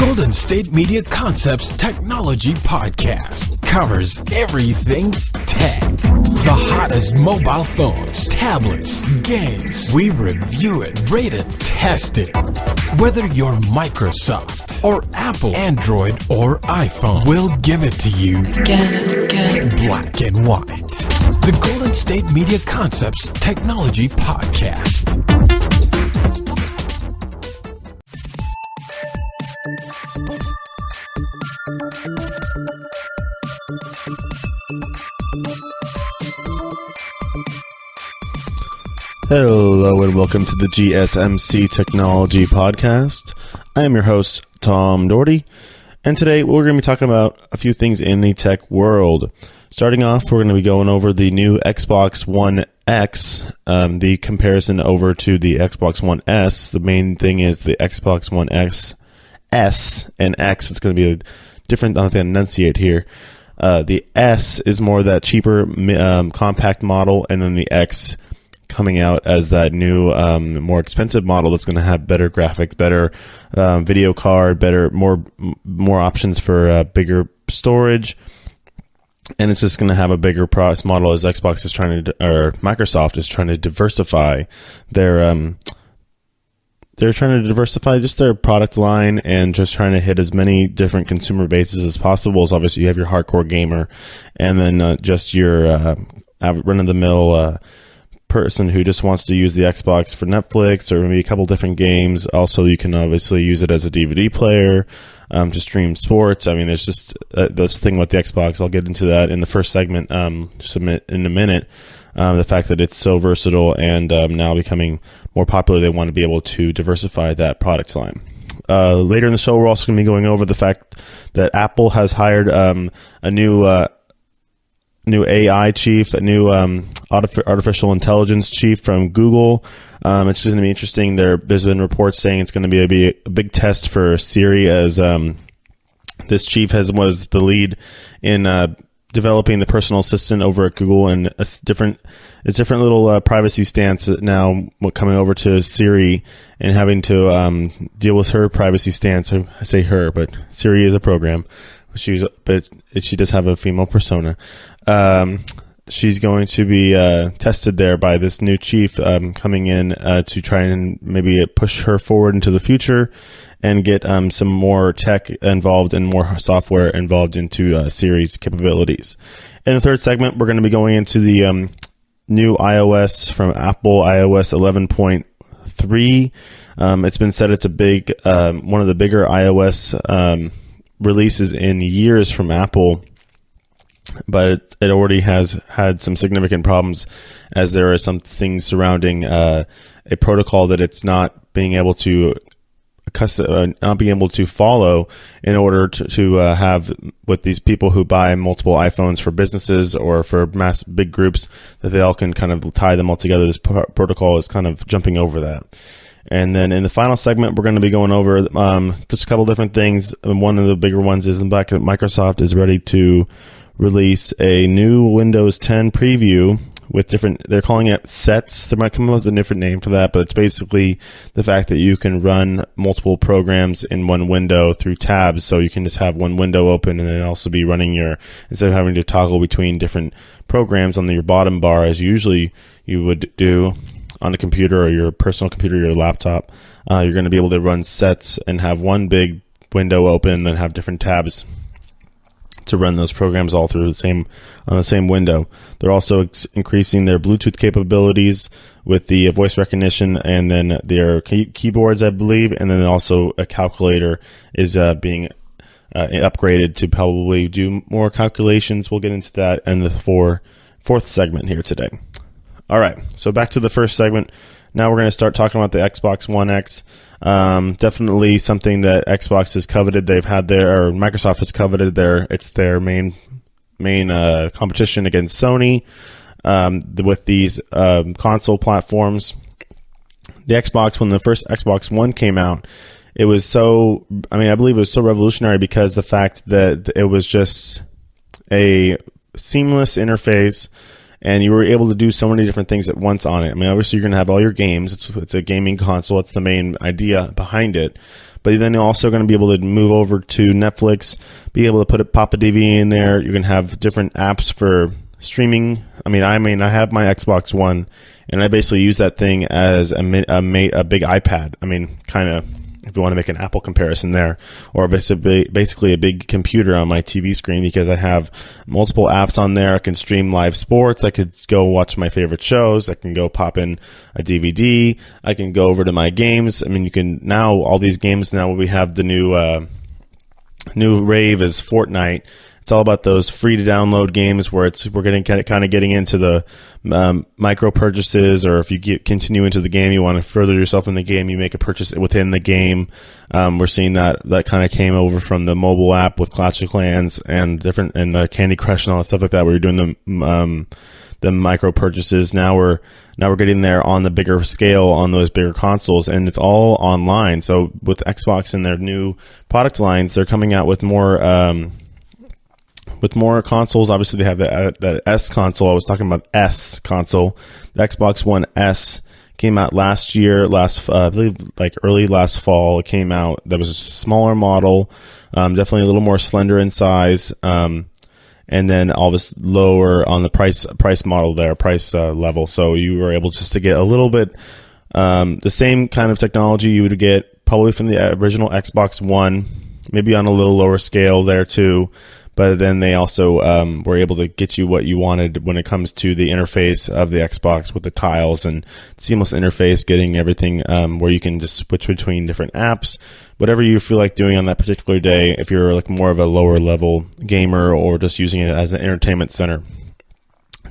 Golden State Media Concepts Technology Podcast covers everything tech. The hottest mobile phones, tablets, games. We review it, rate it, test it. Whether you're Microsoft or Apple, Android or iPhone, we'll give it to you black and white. The Golden State Media Concepts Technology Podcast. Hello and welcome to the GSMC Technology Podcast. I am your host, Tom Dougherty, and today we're going to be talking about a few things in the tech world. Starting off, we're going to be going over the new Xbox One X, the comparison over to the Xbox One S. The main thing is the Xbox One X, S, and X. It's going to be a different, I don't think I enunciate here. The S is more that cheaper, compact model, and then the X coming out as that new, more expensive model that's going to have better graphics, better video card, more options for bigger storage, and it's just going to have a bigger price model as Xbox is trying to, or Microsoft is trying to diversify their. They're trying to diversify just their product line and just trying to hit as many different consumer bases as possible. So obviously you have your hardcore gamer, and then just your run-of-the-mill person who just wants to use the Xbox for Netflix or maybe a couple different games. Also, you can obviously use it as a DVD player to stream sports. I mean, there's just this thing with the Xbox. I'll get into that in the first segment just in a minute. The fact that it's so versatile and now becoming more popular, they want to be able to diversify that product line. Later in the show, we're also going to be going over the fact that Apple has hired a new AI chief, a new artificial intelligence chief from Google. It's just going to be interesting. There's been reports saying it's going to be a big test for SIRI, as this chief was the lead in developing the personal assistant over at Google, and it's different little privacy stance now coming over to SIRI and having to deal with her privacy stance. I say her, but SIRI is a program. But she does have a female persona. She's going to be tested there by this new chief coming in to try and maybe push her forward into the future and get some more tech involved and more software involved into Siri's capabilities. In the third segment, we're going to be going into the new iOS from Apple, iOS 11.3. It's been said it's a big, one of the bigger iOS releases in years from Apple, but it already has had some significant problems, as there are some things surrounding a protocol that it's not being able to follow in order to have with these people who buy multiple iPhones for businesses or for big groups, that they all can kind of tie them all together. This protocol is kind of jumping over that. And then in the final segment, we're going to be going over just a couple different things. One of the bigger ones is the fact that Microsoft is ready to release a new Windows 10 preview with they're calling it sets. They might come up with a different name for that, but it's basically the fact that you can run multiple programs in one window through tabs. So you can just have one window open and then also be running instead of having to toggle between different programs on your bottom bar as usually you would do on a computer or your personal computer, your laptop, you're going to be able to run sets and have one big window open and then have different tabs to run those programs all through on the same window. They're also increasing their Bluetooth capabilities with the voice recognition, and then their keyboards, I believe, and then also a calculator is being upgraded to probably do more calculations. We'll get into that in the fourth segment here today. All right, so back to the first segment. Now we're going to start talking about the Xbox One X. Definitely something that Xbox has coveted. Microsoft has coveted it's their main competition against Sony with these console platforms. The Xbox, when the first Xbox One came out, I believe it was so revolutionary because the fact that it was just a seamless interface and you were able to do so many different things at once on it. I mean, obviously you're going to have all your games. It's a gaming console. It's the main idea behind it. but then you're also going to be able to move over to Netflix, be able to pop a DVD in there. You're going to have different apps for streaming. I have my Xbox One, and I basically use that thing as a big iPad. I mean, kind of, if you want to make an Apple comparison there, or basically a big computer on my TV screen, because I have multiple apps on there. I can stream live sports. I could go watch my favorite shows. I can go pop in a DVD. I can go over to my games. I mean, you can now, all these games now, we have the new rave is Fortnite. It's all about those free to download games where we're getting into the micro purchases, or if you continue into the game, you want to further yourself in the game, you make a purchase within the game. We're seeing that kind of came over from the mobile app with Clash of Clans and the Candy Crush and all that stuff like that, where you're doing the micro purchases. Now we're getting there on the bigger scale on those bigger consoles, and it's all online. So with Xbox and their new product lines, they're coming out with more consoles. Obviously, they have that S console. I was talking about S console. The Xbox One S came out last year, I believe like early last fall. It came out. That was a smaller model, definitely a little more slender in size, and then all this lower on the price model there, price level. So you were able just to get a little bit the same kind of technology you would get probably from the original Xbox One, maybe on a little lower scale there too. But then they also were able to get you what you wanted when it comes to the interface of the Xbox with the tiles and seamless interface, getting everything where you can just switch between different apps, whatever you feel like doing on that particular day, if you're like more of a lower level gamer or just using it as an entertainment center.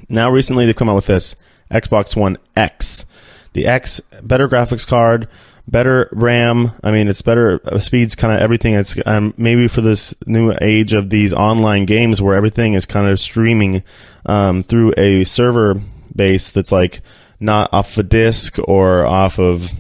Now recently they've come out with this Xbox One X. The X, better graphics card, better RAM. I mean, it's better speeds, kind of everything. It's maybe for this new age of these online games where everything is kind of streaming through a server base that's like not off a disk or off of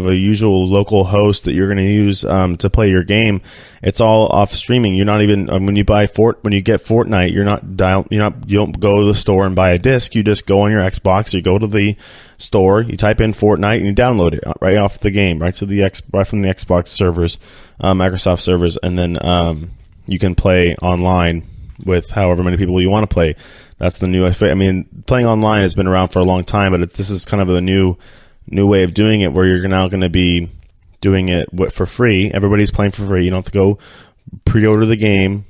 a usual local host that you're going to use to play your game. It's all off streaming. You're not even when you get Fortnite, you don't go to the store and buy a disc. You just go on your Xbox. You go to the store, you type in Fortnite, and you download it right off the game, right from the Xbox servers, Microsoft servers, and then you can play online with however many people you want to play. That's the new. I mean, playing online has been around for a long time, but this is kind of a new way of doing it, where you're now going to be doing it for free. Everybody's playing for free. You don't have to go pre-order the game.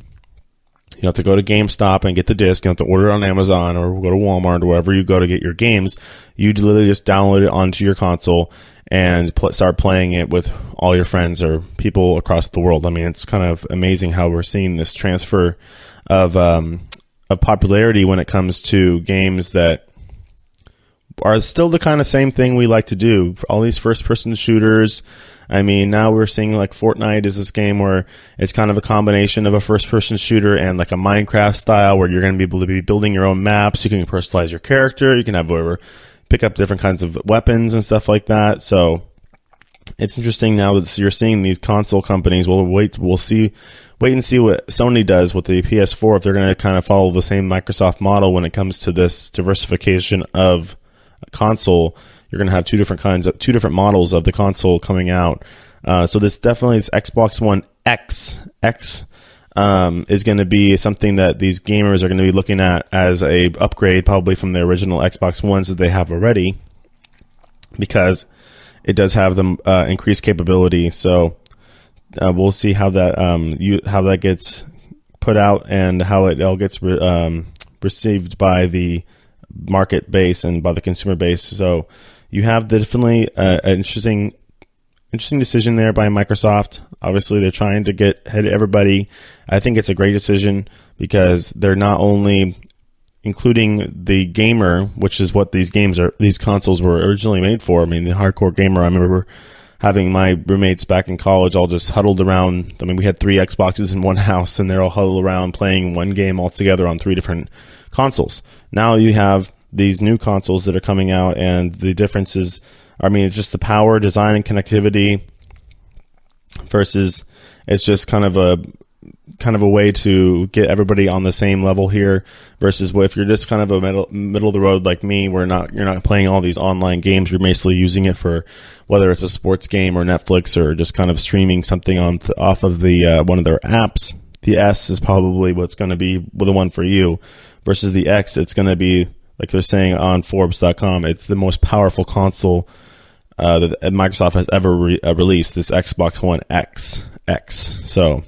You don't have to go to GameStop and get the disc. You don't have to order it on Amazon or go to Walmart or wherever you go to get your games. You literally just download it onto your console and start playing it with all your friends or people across the world. I mean, it's kind of amazing how we're seeing this transfer of popularity when it comes to games that are still the kind of same thing we like to do. All these first-person shooters. I mean, now we're seeing like Fortnite is this game where it's kind of a combination of a first-person shooter and like a Minecraft style, where you're going to be able to be building your own maps. You can personalize your character. You can have whatever, pick up different kinds of weapons and stuff like that. So it's interesting now that you're seeing these console companies. We'll wait and see what Sony does with the PS4, if they're going to kind of follow the same Microsoft model when it comes to this diversification of console. You're going to have two different models of the console coming out. So this Xbox One X is going to be something that these gamers are going to be looking at as a upgrade, probably from the original Xbox Ones that they have already, because it does have the increased capability. So we'll see how that gets put out and how it all gets received by the market base and by the consumer base. So you have definitely an interesting decision there by Microsoft. Obviously, they're trying to get ahead of everybody. I think it's a great decision because they're not only including the gamer, which is what these consoles were originally made for. I mean, the hardcore gamer. I remember having my roommates back in college all just huddled around. I mean, we had 3 Xboxes in one house, and they're all huddled around playing one game all together on 3 different consoles. Now you have these new consoles that are coming out, and the differences, I mean, it's just the power, design, and connectivity versus it's just kind of kind of a way to get everybody on the same level here, versus what if you're just kind of a middle of the road like me, where you're not playing all these online games. You're basically using it for whether it's a sports game or Netflix or just kind of streaming something off of the one of their apps. The S is probably what's going to be the one for you, versus the X. It's going to be, like they're saying on Forbes.com, it's the most powerful console that Microsoft has ever released. This Xbox One X. So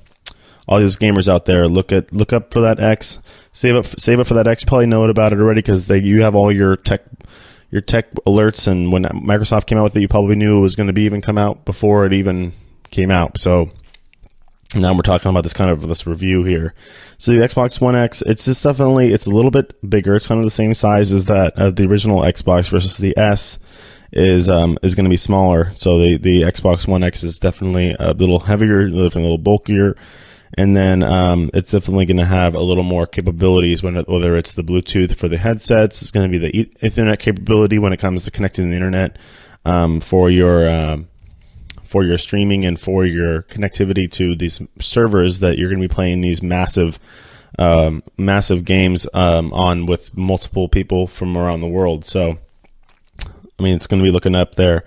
all those gamers out there, look up for that X. Save it for that X. You probably know about it already because you have all your tech alerts. And when Microsoft came out with it, you probably knew it was going to be even come out before it even came out. So now we're talking about this review here. So the Xbox One X, it's a little bit bigger. It's kind of the same size as that the original Xbox, versus the S is going to be smaller. So the Xbox One X is definitely a little heavier, a little bulkier, and then it's definitely going to have a little more capabilities. Whether it's the Bluetooth for the headsets, it's going to be the Ethernet capability when it comes to connecting to the internet for your streaming and for your connectivity to these servers that you're going to be playing these massive games on with multiple people from around the world. So, I mean, it's going to be looking up there.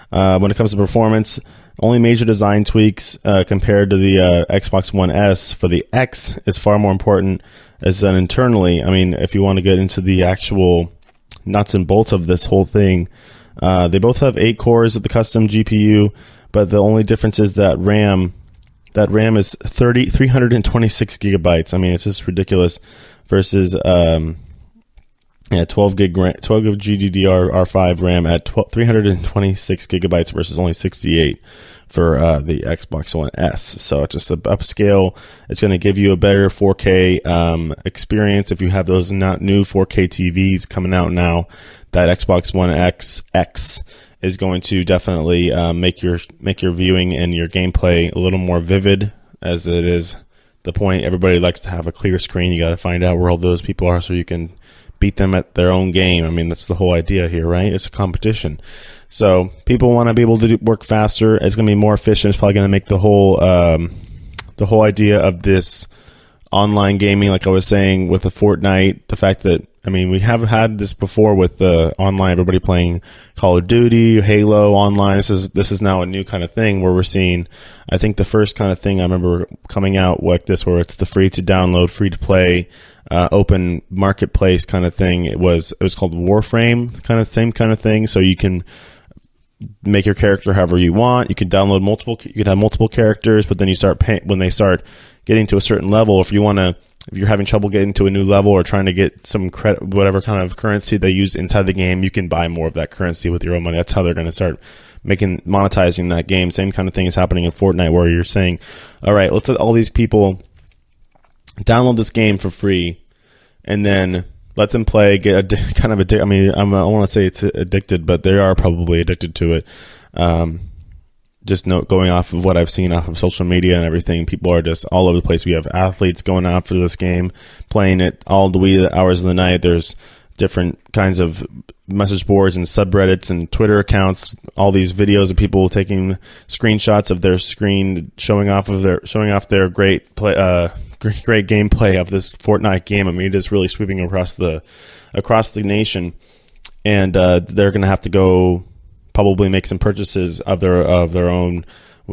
When it comes to performance, only major design tweaks compared to the Xbox One S for the X is far more important as done internally. I mean, if you want to get into the actual nuts and bolts of this whole thing, they both have 8 cores of the custom GPU, but the only difference is that RAM is 326 gigabytes. I mean, it's just ridiculous versus 12 gig GDDR5 RAM at 326 gigabytes versus only 68 for the Xbox One S. So it's just an upscale. It's going to give you a better 4K experience if you have those not new 4K TVs coming out now. That Xbox One X is going to definitely make your viewing and your gameplay a little more vivid, as it is the point. Everybody likes to have a clear screen. You got to find out where all those people are so you can beat them at their own game. I mean, that's the whole idea here, right? It's a competition. So people want to be able to work faster. It's going to be more efficient. It's probably going to make the whole idea of this online gaming, like I was saying with the Fortnite, the fact that, I mean, we have had this before with the online, everybody playing Call of Duty, Halo online. This is now a new kind of thing where we're seeing, I think the first kind of thing I remember coming out like this, where it's the free to download, free to play, open marketplace kind of thing. It was called Warframe, same kind of thing. So you can make your character however you want. You can download you could have multiple characters, but then you start when they start getting to a certain level, if you're having trouble getting to a new level or trying to get some credit, whatever kind of currency they use inside the game, you can buy more of that currency with your own money. That's how they're going to start monetizing that game. Same kind of thing is happening in Fortnite, where you're saying, all right, let's let all these people download this game for free and then let them play, get kind of addicted. I mean, I don't want to say it's addicted, but they are probably addicted to it. Just going off of what I've seen off of social media and everything, people are just all over the place. We have athletes going after this game, playing it all the wee hours of the night. There's different kinds of message boards and subreddits and Twitter accounts, all these videos of people taking screenshots of their screen, showing off their great gameplay of this Fortnite game. I mean, it is really sweeping across the nation, and they're going to have to go probably make some purchases of their own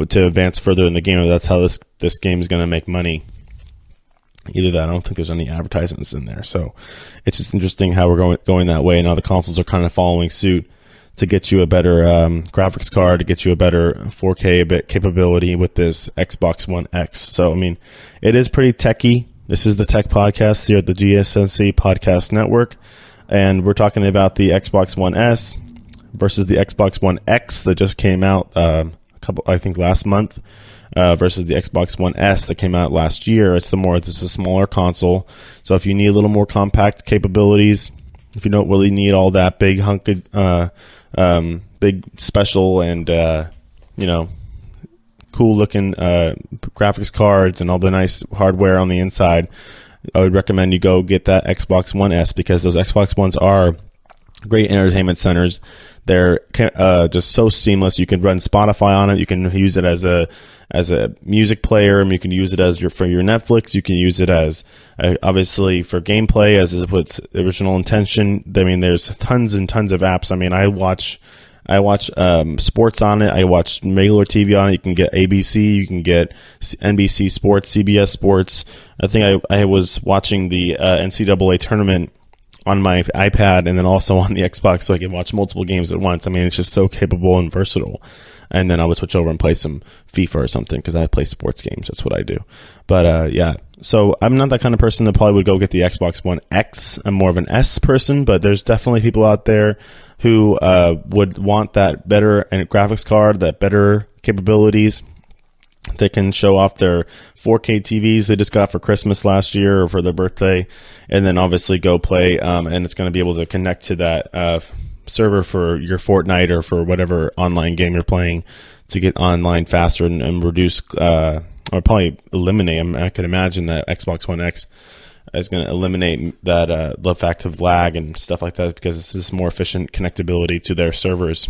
to advance further in the game. That's how this game is going to make money. Either that, I don't think there's any advertisements in there. So it's just interesting how we're going that way. Now the consoles are kind of following suit to get you a better graphics card, to get you a better 4K capability with this Xbox One X. So, I mean, it is pretty techy. This is the Tech Podcast here at the GSMC Podcast Network, and we're talking about the Xbox One S versus the Xbox One X that just came out last month, versus the Xbox One S that came out last year. This is a smaller console. So if you need a little more compact capabilities, if you don't really need all that big big special and cool looking graphics cards and all the nice hardware on the inside, I would recommend you go get that Xbox One S, because those Xbox Ones are great entertainment centers. They're just so seamless. You can run Spotify on it. You can use it as a music player. You can use it for your Netflix. You can use it as obviously for gameplay as its original intention. I mean, there's tons and tons of apps. I mean, I watch sports on it. I watch regular TV on it. You can get ABC. You can get NBC Sports, CBS Sports. I think I was watching the NCAA tournament on my iPad and then also on the Xbox, so I can watch multiple games at once. I mean, it's just so capable and versatile. And then I would switch over and play some FIFA or something because I play sports games. That's what I do. But yeah, so I'm not that kind of person that probably would go get the Xbox One X. I'm more of an S person, but there's definitely people out there who would want that better graphics card, that better capabilities. They can show off their 4K TVs they just got for Christmas last year or for their birthday, and then obviously go play. And it's going to be able to connect to that server for your Fortnite or for whatever online game you're playing to get online faster and reduce or probably eliminate. I could imagine that Xbox One X is going to eliminate that the fact of lag and stuff like that because it's just more efficient connectability to their servers.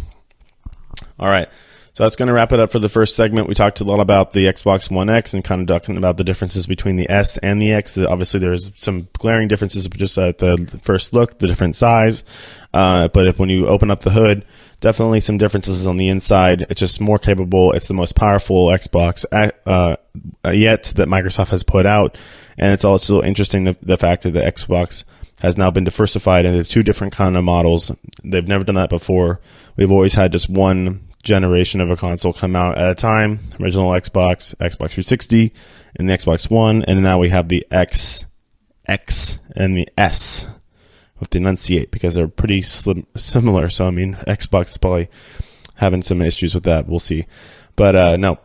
All right. So that's going to wrap it up for the first segment. We talked a lot about the Xbox One X and kind of talking about the differences between the S and the X. Obviously, there's some glaring differences just at the first look, the different size. But when you open up the hood, definitely some differences on the inside. It's just more capable. It's the most powerful Xbox yet that Microsoft has put out. And it's also interesting the fact that the Xbox has now been diversified into two different kind of models. They've never done that before. We've always had just one generation of a console come out at a time. Original Xbox 360, and the Xbox One, and now we have the X, and the S. We have to enunciate because they're pretty similar. So I mean, Xbox is probably having some issues with that. We'll see, but no,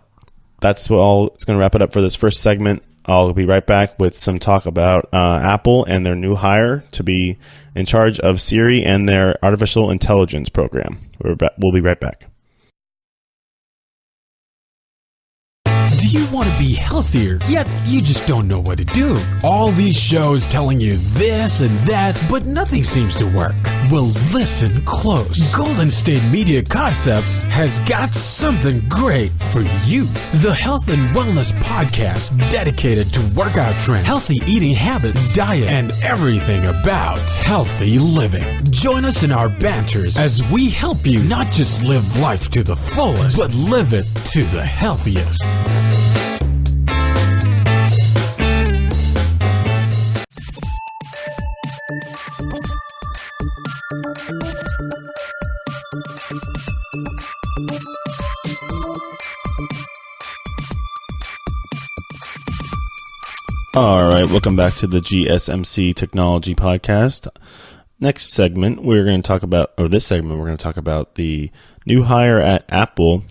that's all. It's going to wrap it up for this first segment. I'll be right back with some talk about Apple and their new hire to be in charge of Siri and their artificial intelligence program. We'll be right back. Do you want to be healthier, yet you just don't know what to do? All these shows telling you this and that, but nothing seems to work. Well, listen close. Golden State Media Concepts has got something great for you. The Health and Wellness Podcast dedicated to workout trends, healthy eating habits, diet, and everything about healthy living. Join us in our banters as we help you not just live life to the fullest, but live it to the healthiest. All right, welcome back to the GSMC Technology Podcast. Next segment, we're going to talk about the new hire at Apple,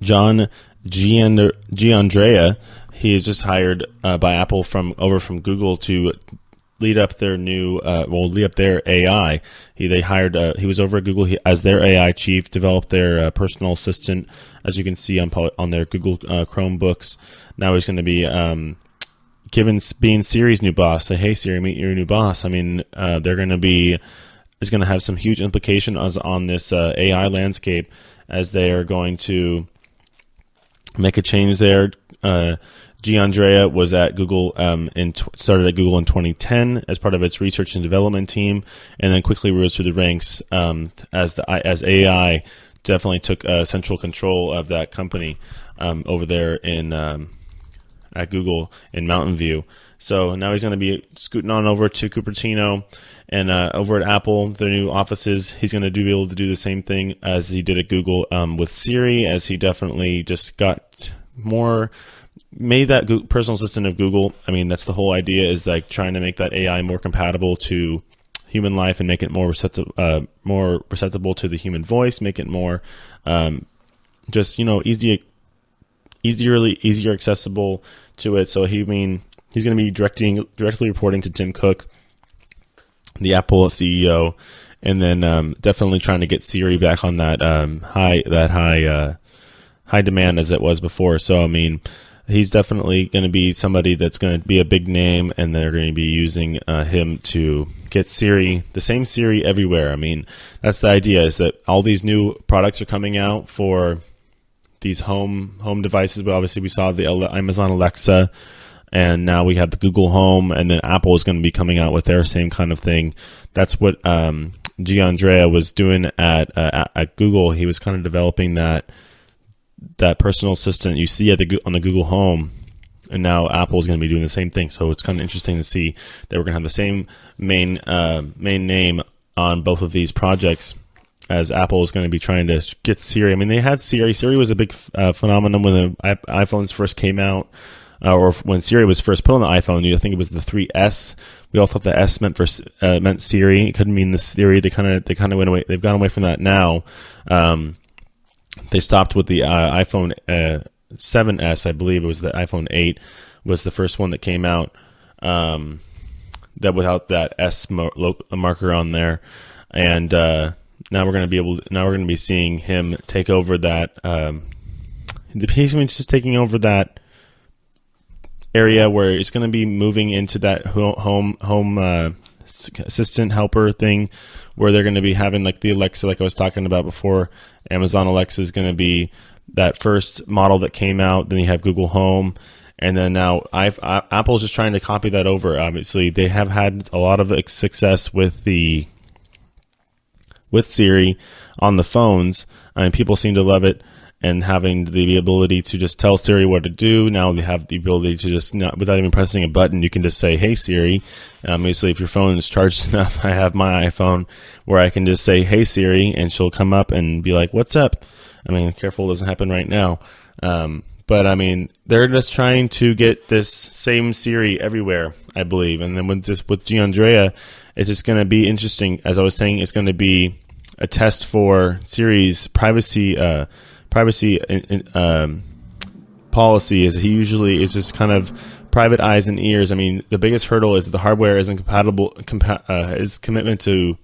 John Giandrea. He is just hired by Apple from Google to lead up their their AI. He was over at Google as their AI chief, developed their personal assistant, as you can see on their Google Chromebooks. Now he's going to be being Siri's new boss. Say, hey Siri, meet your new boss. I mean, is going to have some huge implications on this AI landscape as they are going to make a change there. Giandrea was at Google started at Google in 2010 as part of its research and development team, and then quickly rose through the ranks as AI definitely took central control of that company over there at Google in Mountain View. So now he's going to be scooting on over to Cupertino, and over at Apple, their new offices, he's going to be able to do the same thing as he did at Google with Siri, as he definitely just made that personal assistant of Google. I mean, that's the whole idea, is like trying to make that AI more compatible to human life and make it more receptible to the human voice, make it more easier accessible to it. So he's going to be directly reporting to Tim Cook, the Apple CEO, and then definitely trying to get Siri back on that high demand as it was before. So I mean, he's definitely going to be somebody that's going to be a big name, and they're going to be using him to get Siri, the same Siri everywhere. I mean, that's the idea, is that all these new products are coming out for these home devices. But obviously we saw the Amazon Alexa, and now we have the Google Home, and then Apple is going to be coming out with their same kind of thing. That's what Giandrea was doing at Google. He was kind of developing that personal assistant you see on the Google Home, and now Apple is going to be doing the same thing. So it's kind of interesting to see that we're going to have the same main name on both of these projects, as Apple is going to be trying to get Siri. I mean, they had Siri. Siri was a big phenomenon when the iPhones first came out. Or when Siri was first put on the iPhone, I think it was the 3S. We all thought the S meant Siri. It couldn't mean the Siri. They kind of went away. They've gone away from that now. They stopped with the iPhone 7S, I believe. It was the iPhone 8 was the first one that came out that without that S marker on there. And now we're going to be seeing him take over that. He's just taking over that area where it's going to be moving into that home assistant helper thing, where they're going to be having like the Alexa, like I was talking about before. Amazon Alexa is going to be that first model that came out. Then you have Google Home, and then now Apple's just trying to copy that over. Obviously, they have had a lot of success with Siri on the phones, and people seem to love it. And having the ability to just tell Siri what to do. Now they have the ability to just, without even pressing a button, you can just say, "Hey Siri." Basically, if your phone is charged enough, I have my iPhone where I can just say, "Hey Siri," and she'll come up and be like, "What's up?" I mean, careful, it doesn't happen right now. But I mean, they're just trying to get this same Siri everywhere, I believe. And then with Giandrea, it's just going to be interesting. As I was saying, it's going to be a test for Siri's privacy policy. Is he usually is just kind of private eyes and ears. I mean, the biggest hurdle is that the hardware isn't compatible. His commitment to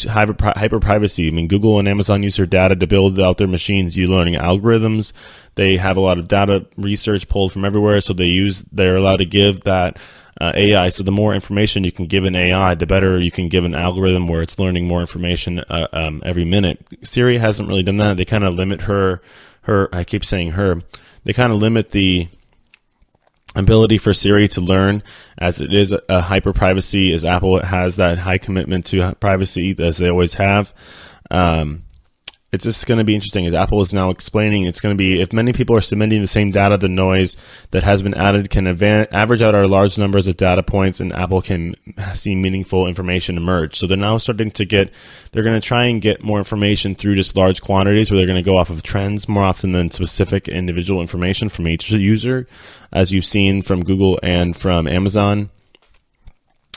hyper privacy. I mean, Google and Amazon use their data to build out their machines, learning algorithms. They have a lot of data research pulled from everywhere, so they're allowed to give that AI. So the more information you can give an AI, the better you can give an algorithm where it's learning more information every minute. Siri hasn't really done that. They kind of limit her. I keep saying her. They kind of limit the ability for Siri to learn, as it is a hyper privacy, as Apple has that high commitment to privacy, as they always have. It's just going to be interesting, as Apple is now explaining. It's going to be, if many people are submitting the same data, the noise that has been added can average out our large numbers of data points, and Apple can see meaningful information emerge. So they're now starting to they're going to try and get more information through just large quantities, where they're going to go off of trends more often than specific individual information from each user, as you've seen from Google and from Amazon.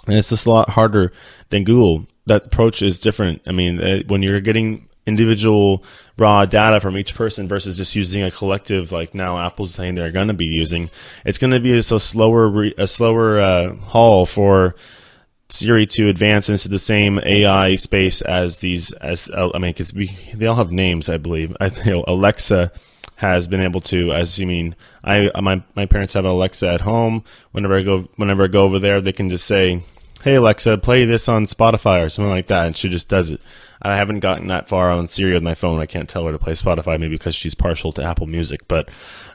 And it's just a lot harder than Google. That approach is different. I mean, when you're getting individual raw data from each person versus just using a collective, like now Apple's saying they're going to be using, it's going to be a slower haul for Siri to advance into the same AI space as because they all have names, I believe. Alexa has been able to, my parents have an Alexa at home. Whenever I go over there, they can just say, "Hey Alexa, play this on Spotify," or something like that, and she just does it. I haven't gotten that far on Siri with my phone. I can't tell her to play Spotify, maybe because she's partial to Apple Music. But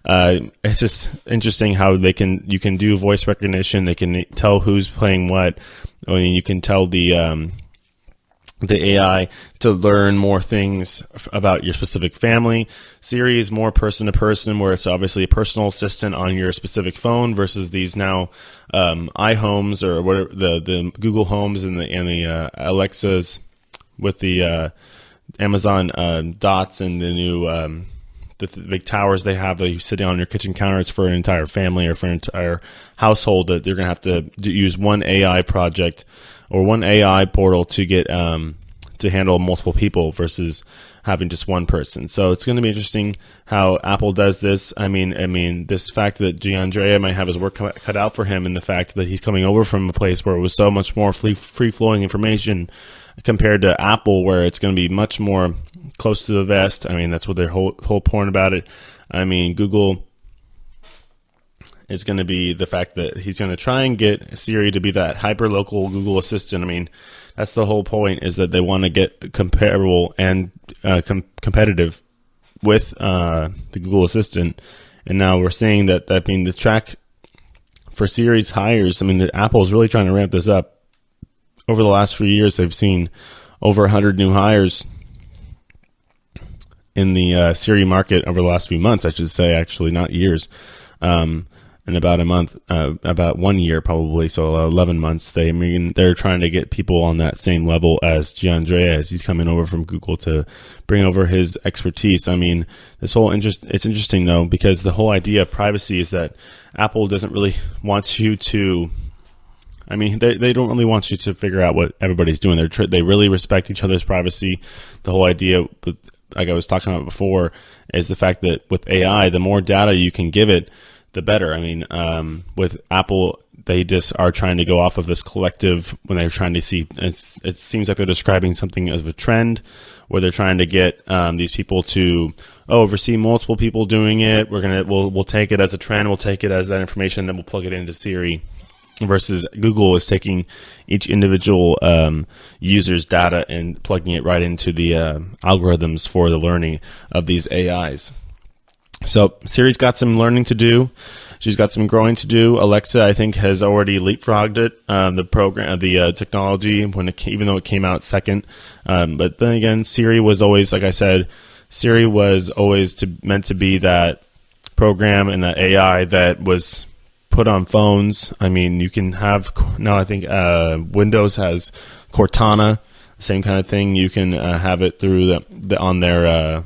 it's just interesting how you can do voice recognition. They can tell who's playing what. I mean, you can tell the AI to learn more things about your specific family. Siri is more person to person, where it's obviously a personal assistant on your specific phone, versus these now iHomes, or whatever, the Google Homes and the Alexas with the Amazon Dots and the new the big towers they have that you sit on your kitchen counter. It's for an entire family or for an entire household, that they're going to have to use one AI project or one AI portal to get to handle multiple people versus having just one person. So it's going to be interesting how Apple does this. I mean, this fact that Giandrea might have his work cut out for him, and the fact that he's coming over from a place where it was so much more free-flowing information compared to Apple, where it's going to be much more close to the vest. I mean, that's what their whole point about it. I mean, Google is going to be the fact that he's going to try and get Siri to be that hyper-local Google Assistant. I mean, that's the whole point, is that they want to get comparable and competitive with the Google Assistant. And now we're seeing that being the track for Siri's hires. I mean, Apple is really trying to ramp this up. Over the last few years, they've seen over 100 new hires in the Siri market over the last few months, I should say, actually, not years. In about a month, about 1 year probably, so 11 months. They're trying to get people on that same level as Gianandrea, as he's coming over from Google to bring over his expertise. I mean, it's interesting though, because the whole idea of privacy is that Apple doesn't really want you to. I mean, they don't really want you to figure out what everybody's doing. They really respect each other's privacy. The whole idea, like I was talking about before, is the fact that with AI, the more data you can give it, the better. I mean, with Apple, they just are trying to go off of this collective when they're trying to see. It seems like they're describing something as a trend, where they're trying to get these people to oversee multiple people doing it. We'll take it as a trend. We'll take it as that information, then we'll plug it into Siri. Versus Google is taking each individual user's data and plugging it right into the algorithms for the learning of these AIs. So Siri's got some learning to do. She's got some growing to do. Alexa, I think, has already leapfrogged it, the technology, even though it came out second. But then again, Siri was always, like I said, Siri was always meant to be that program and that AI that was put on phones. I mean, you can have now. I think Windows has Cortana, same kind of thing. You can have it through the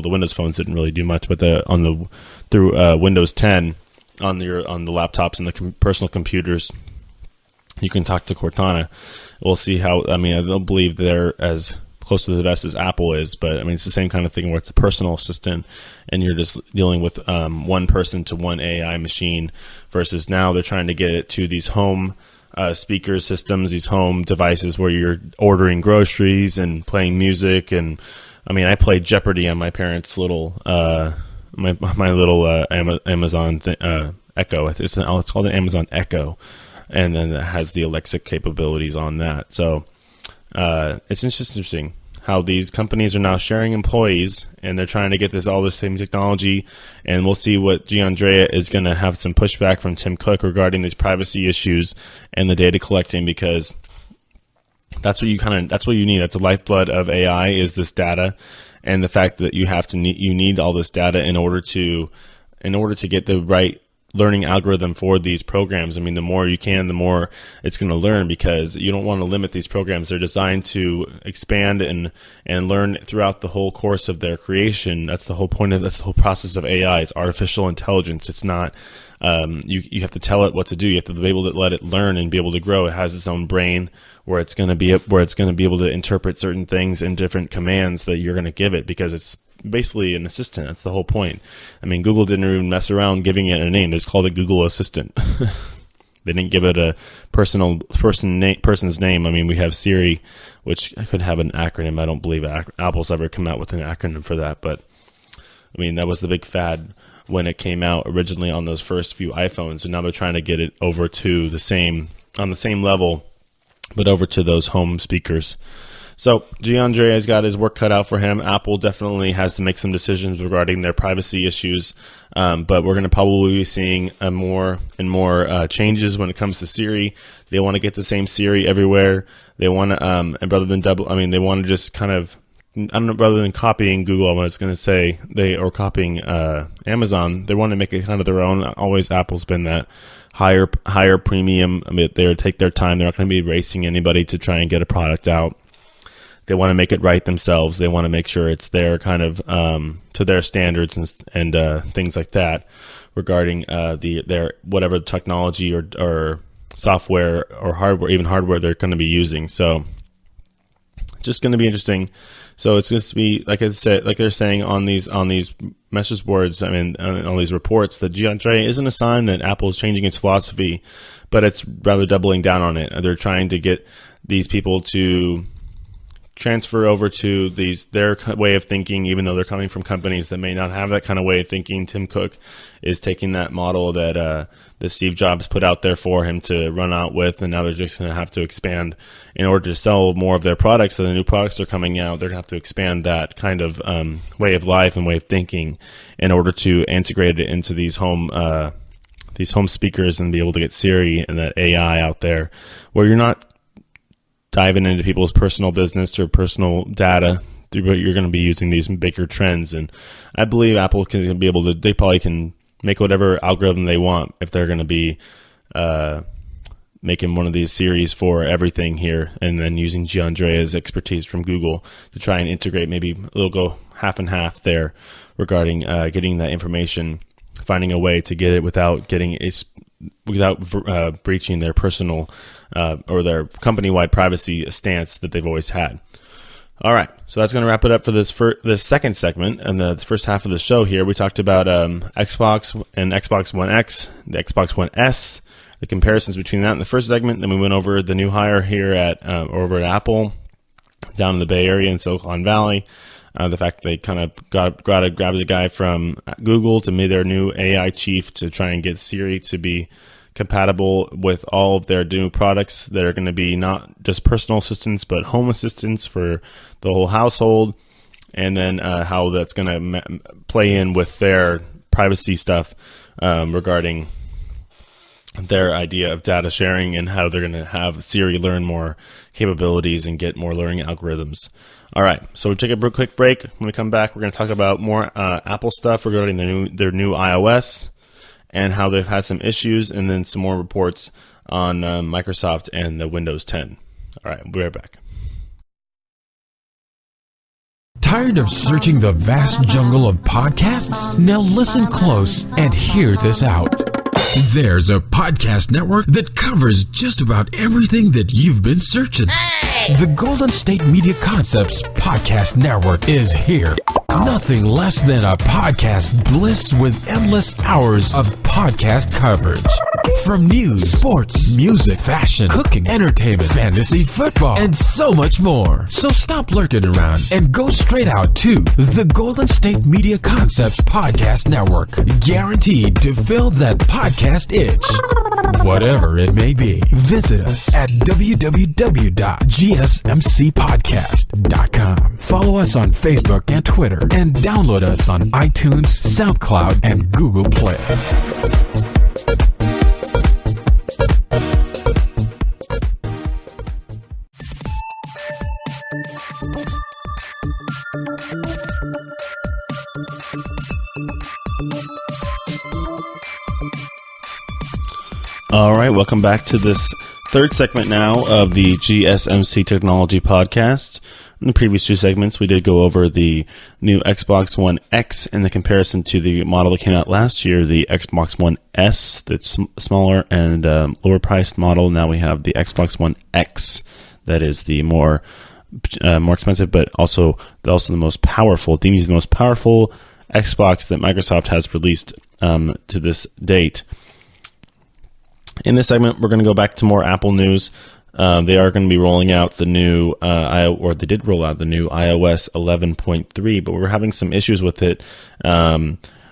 Windows phones didn't really do much, but through Windows 10 on the laptops and the personal computers, you can talk to Cortana. We'll see how. I mean, I don't believe they're as close to the best as Apple is, but I mean, it's the same kind of thing where it's a personal assistant and you're just dealing with one person to one AI machine, versus now they're trying to get it to these home speaker systems, these home devices where you're ordering groceries and playing music. And I mean, I played Jeopardy on my parents' little my little Amazon Echo. It's called an Amazon Echo, and then it has the Alexa capabilities on that. So it's interesting how these companies are now sharing employees, and they're trying to get all the same technology. And we'll see what Gianandrea is going to have some pushback from Tim Cook regarding these privacy issues and the data collecting, because that's what you need. That's the lifeblood of AI, is this data, and the fact that you need all this data in order to get the right learning algorithm for these programs. I mean, the more you can, the more it's going to learn, because you don't want to limit these programs. They're designed to expand and learn throughout the whole course of their creation. That's the whole process of AI. It's artificial intelligence. It's not you have to tell it what to do. You have to be able to let it learn and be able to grow. It has its own brain where it's going to be able to interpret certain things and different commands that you're going to give it, because it's basically an assistant. That's the whole point. I mean, Google didn't even mess around giving it a name. It's called a Google Assistant. They didn't give it a person's name. I mean, we have Siri, which could have an acronym. I don't believe Apple's ever come out with an acronym for that, but I mean, that was the big fad when it came out originally on those first few iPhones, and now they're trying to get it over to on the same level, but over to those home speakers. So Gianandrea's got his work cut out for him. Apple definitely has to make some decisions regarding their privacy issues, but we're going to probably be seeing more and more changes when it comes to Siri. They want to get the same Siri everywhere. They want to, and rather than they want to just kind of, rather than copying Google, I was going to say or copying Amazon, they want to make it kind of their own. Always Apple's been that higher premium. I mean, they take their time. They're not going to be racing anybody to try and get a product out. They want to make it right themselves. They want to make sure it's their kind of to their standards and things like that regarding their whatever technology or software or hardware, even hardware they're going to be using. So just going to be interesting. So it's going to be like I said, like they're saying on these message boards. I mean, on these reports, that Gianandrea isn't a sign that Apple is changing its philosophy, but it's rather doubling down on it. They're trying to get these people to transfer over to their way of thinking, even though they're coming from companies that may not have that kind of way of thinking. Tim Cook is taking that model that Steve Jobs put out there for him to run out with, and now they're just going to have to expand in order to sell more of their products. So the new products are coming out, they're going to have to expand that kind of way of life and way of thinking in order to integrate it into these home speakers and be able to get Siri and that AI out there, where you're not diving into people's personal business or personal data, but you're going to be using these bigger trends. And I believe Apple can be able to, they probably can make whatever algorithm they want if they're going to be making one of these series for everything here, and then using Giandrea's expertise from Google to try and integrate. Maybe it'll go half and half there regarding getting that information, finding a way to get it without breaching their personal or their company-wide privacy stance that they've always had. All right, so that's going to wrap it up for this second segment and the first half of the show here. We talked about Xbox and Xbox One X, the Xbox One S, the comparisons between that in the first segment. Then we went over the new hire here over at Apple down in the Bay Area in Silicon Valley. The fact that they kind of grabbed a guy from Google to be their new AI chief to try and get Siri to be compatible with all of their new products that are going to be not just personal assistants, but home assistants for the whole household. And then how that's going to play in with their privacy stuff regarding their idea of data sharing and how they're going to have Siri learn more capabilities and get more learning algorithms. All right, so we'll take a quick break. When we come back, we're going to talk about more Apple stuff regarding their new iOS and how they've had some issues, and then some more reports on Microsoft and the Windows 10. All right, we'll be right back. Tired of searching the vast jungle of podcasts? Now listen close and hear this out. There's a podcast network that covers just about everything that you've been searching. Hey! The Golden State Media Concepts Podcast Network is here. Nothing less than a podcast bliss with endless hours of podcast coverage. From news, sports, music, fashion, cooking, entertainment, fantasy, football, and so much more. So stop lurking around and go straight out to the Golden State Media Concepts Podcast Network. Guaranteed to fill that podcast itch. Whatever it may be. Visit us at www.gsmcpodcast.com. Follow us on Facebook and Twitter, and download us on iTunes, SoundCloud, and Google Play. All right, welcome back to this third segment now of the GSMC Technology Podcast. In the previous two segments, we did go over the new Xbox One X and the comparison to the model that came out last year, the Xbox One S, the smaller and lower priced model. Now we have the Xbox One X, that is the more expensive, but also the most powerful, deemed the most powerful Xbox that Microsoft has released to this date. In this segment, we're going to go back to more Apple news. They are going to be rolling out the new, they did roll out the new iOS 11.3, but we're having some issues with it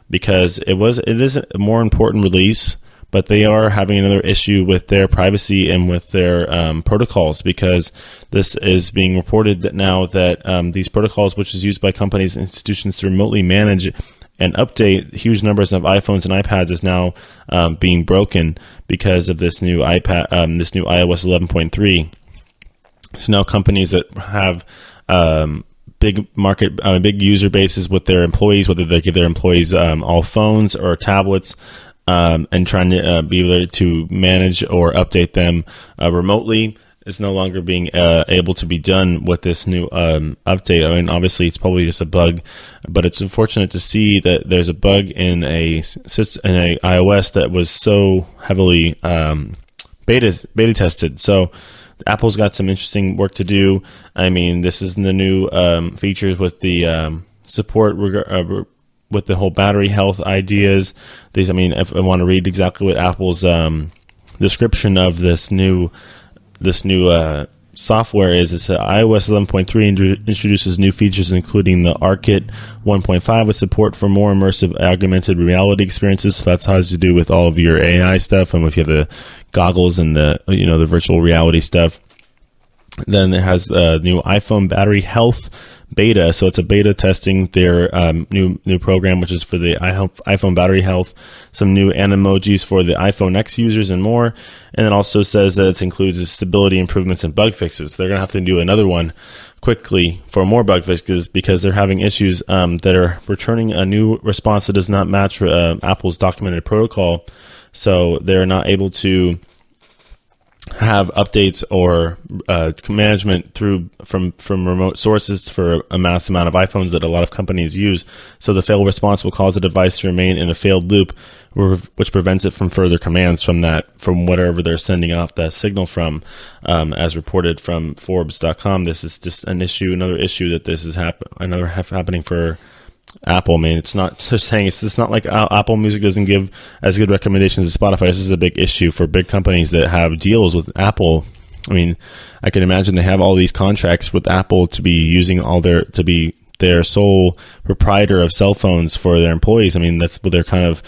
because it is a more important release, but they are having another issue with their privacy and with their protocols, because this is being reported that now that these protocols, which is used by companies and institutions to remotely manage and update huge numbers of iPhones and iPads, is now being broken because of this new this new iOS 11.3. So now companies that have big user bases with their employees, whether they give their employees all phones or tablets, and trying to be able to manage or update them remotely, is no longer being able to be done with this new update. I mean, obviously, it's probably just a bug, but it's unfortunate to see that there's a bug in a iOS that was so heavily beta tested. So Apple's got some interesting work to do. I mean, this is the new features with the support with the whole battery health ideas. These, I mean, if I want to read exactly what Apple's description of this new software is iOS 11.3 introduces new features, including the ARKit 1.5 with support for more immersive augmented reality experiences. So that has to do with all of your AI stuff, and if you have the goggles and the the virtual reality stuff. Then it has the new iPhone battery health beta. So it's a beta testing their new program, which is for the iPhone battery health, some new animojis for the iPhone X users and more. And it also says that it includes the stability improvements and bug fixes. They're going to have to do another one quickly for more bug fixes because they're having issues that are returning a new response that does not match Apple's documented protocol. So they're not able to have updates or management from remote sources for a mass amount of iPhones that a lot of companies use. So the failed response will cause the device to remain in a failed loop, which prevents it from further commands from whatever they're sending off that signal from. As reported from Forbes.com, this is just another issue that this is happening for Apple. I mean, it's not just saying it's not like Apple Music doesn't give as good recommendations as Spotify. This is a big issue for big companies that have deals with Apple. I mean, I can imagine they have all these contracts with Apple to be using to be their sole proprietor of cell phones for their employees. I mean, that's what they're kind of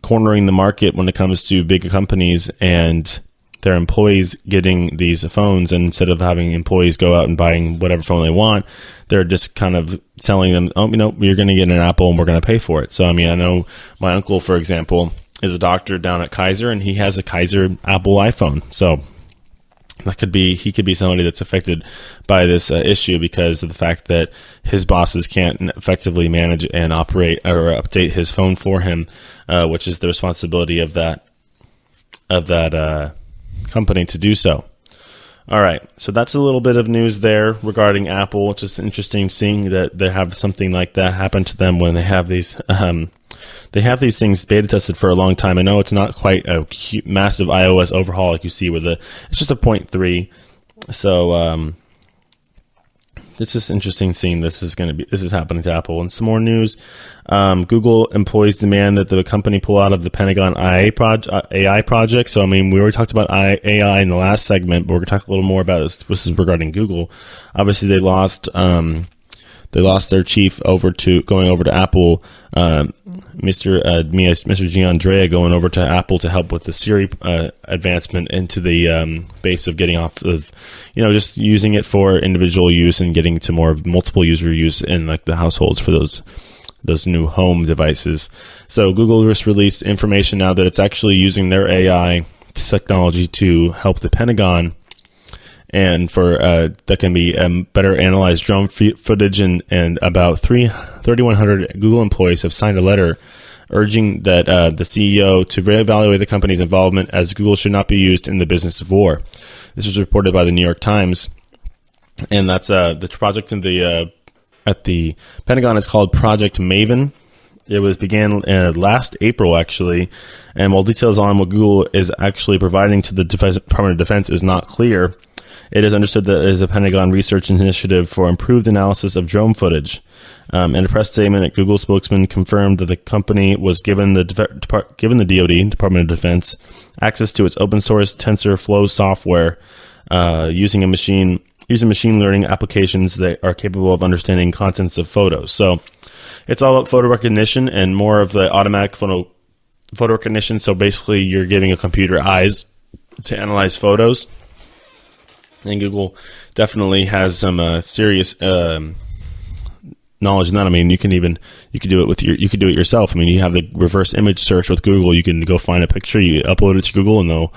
cornering the market when it comes to big companies and their employees getting these phones, and instead of having employees go out and buying whatever phone they want, they're just kind of telling them, you're going to get an Apple and we're going to pay for it. So, I mean, I know my uncle, for example, is a doctor down at Kaiser, and he has a Kaiser Apple iPhone. So he could be somebody that's affected by this issue because of the fact that his bosses can't effectively manage and operate or update his phone for him, which is the responsibility of that company to do so. All right, so that's a little bit of news there regarding Apple. It's just interesting seeing that they have something like that happen to them when they have these things beta tested for a long time. I know it's not quite a massive iOS overhaul like you see with it's just a 0.3. So it's just interesting seeing this is happening to Apple. And some more news. Google employees demand that the company pull out of the Pentagon AI project. So, I mean, we already talked about AI in the last segment, but we're going to talk a little more about this. This is regarding Google. Obviously, they lost their chief going over to Apple, Mr. Giandrea going over to Apple to help with the SIRI advancement into the base of getting off of, just using it for individual use and getting to more of multiple user use in like the households for those new home devices. So Google just released information now that it's actually using their AI technology to help the Pentagon, and for that can be better analyze drone footage, and about 3,100 Google employees have signed a letter urging that the CEO to reevaluate the company's involvement, as Google should not be used in the business of war. This was reported by the New York Times, and that's the project at the Pentagon is called Project Maven. It began last April, actually, and while details on what Google is actually providing to the Department of Defense is not clear, it is understood that it is a Pentagon research initiative for improved analysis of drone footage. In a press statement, a Google spokesman confirmed that the company was given the DoD, Department of Defense, access to its open source TensorFlow software using machine learning applications that are capable of understanding contents of photos. So it's all about photo recognition and more of the automatic photo recognition. So basically, you're giving a computer eyes to analyze photos. And Google definitely has some serious knowledge in that. I mean, you could do it yourself. I mean, you have the reverse image search with Google. You can go find a picture, you upload it to Google, and they'll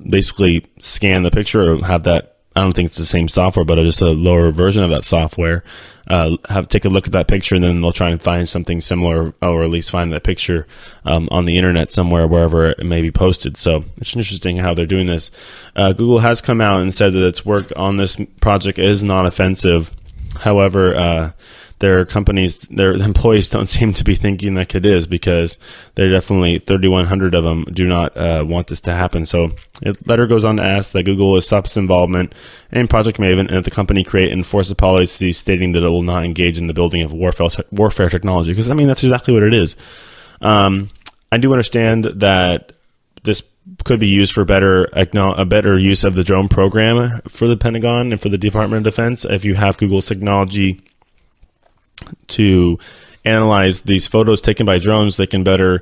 basically scan the picture or have that. I don't think it's the same software, but just a lower version of that software. Take a look at that picture, and then they'll try and find something similar, or at least find that picture on the internet somewhere, wherever it may be posted. So it's interesting how they're doing this. Google has come out and said that its work on this project is not offensive. However, their employees don't seem to be thinking like it is, because they're definitely 3,100 of them do not want this to happen. So the letter goes on to ask that Google stop its involvement in Project Maven, and that the company create and enforce a policy stating that it will not engage in the building of warfare technology. Because, I mean, that's exactly what it is. I do understand that this could be used for a better use of the drone program for the Pentagon and for the Department of Defense. If you have Google's technology to analyze these photos taken by drones, they can better